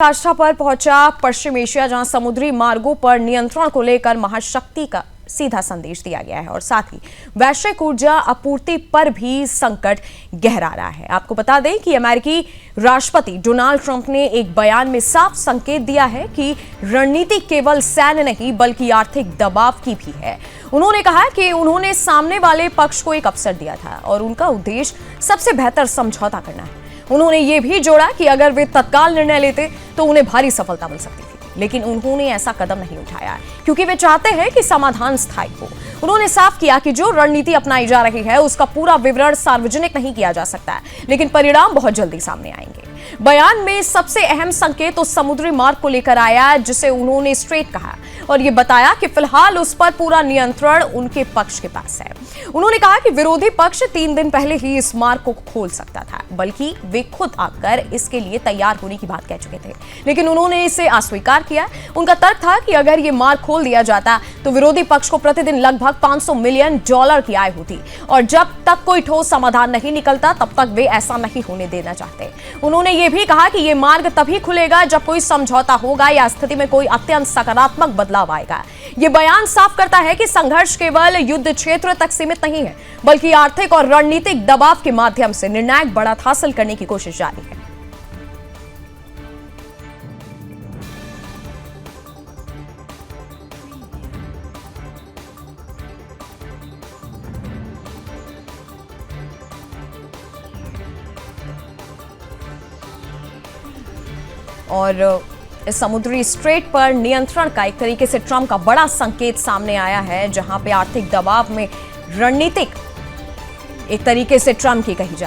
आस्था पर पहुंचा पश्चिम एशिया, जहां समुद्री मार्गों पर नियंत्रण को लेकर महाशक्ति का सीधा संदेश दिया गया है और साथ ही वैश्विक ऊर्जा आपूर्ति पर भी संकट गहरा रहा है। आपको बता दें कि अमेरिकी राष्ट्रपति डोनाल्ड ट्रंप ने एक बयान में साफ संकेत दिया है कि रणनीति केवल सैन्य नहीं बल्कि आर्थिक दबाव की भी है। उन्होंने कहा कि उन्होंने सामने वाले पक्ष को एक अवसर दिया था और उनका उद्देश्य सबसे बेहतर समझौता करना है। उन्होंने ये भी जोड़ा कि अगर वे तत्काल निर्णय लेते तो उन्हें भारी सफलता मिल सकती थी, लेकिन उन्होंने ऐसा कदम नहीं उठाया क्योंकि वे चाहते हैं कि समाधान स्थायी हो। उन्होंने साफ किया कि जो रणनीति अपनाई जा रही है उसका पूरा विवरण सार्वजनिक नहीं किया जा सकता है, लेकिन परिणाम बहुत जल्दी सामने आएंगे। बयान में सबसे अहम संकेत उस समुद्री मार्ग को लेकर आया जिसे उन्होंने स्ट्रेट कहा और यह बताया कि फिलहाल उस पर पूरा नियंत्रण उनके पक्ष के पास है। उन्होंने कहा कि विरोधी पक्ष 3 दिन पहले ही इस मार्ग को खोल सकता था, बल्कि वे खुद आकर इसके लिए तैयार होने की बात कह चुके थे, लेकिन उन्होंने इसे अस्वीकार किया। उनका तर्क था कि अगर यह मार्ग खोल दिया जाता तो विरोधी पक्ष को प्रतिदिन लगभग $500 मिलियन की आय होती और जब तक कोई ठोस समाधान नहीं निकलता तब तक वे ऐसा नहीं होने देना चाहते। उन्होंने यह भी कहा कि यह मार्ग तभी खुलेगा जब कोई समझौता होगा या स्थिति में कोई अत्यंत सकारात्मक बदलाव आएगा। यह बयान साफ करता है कि संघर्ष केवल युद्ध क्षेत्र तक सीमित नहीं है, बल्कि आर्थिक और रणनीतिक दबाव के माध्यम से निर्णायक बढ़त हासिल करने की कोशिश जारी है। और इस समुद्री स्ट्रेट पर नियंत्रण का एक तरीके से ट्रंप का बड़ा संकेत सामने आया है, जहां पे आर्थिक दबाव में रणनीतिक एक तरीके से ट्रंप की कही जाए।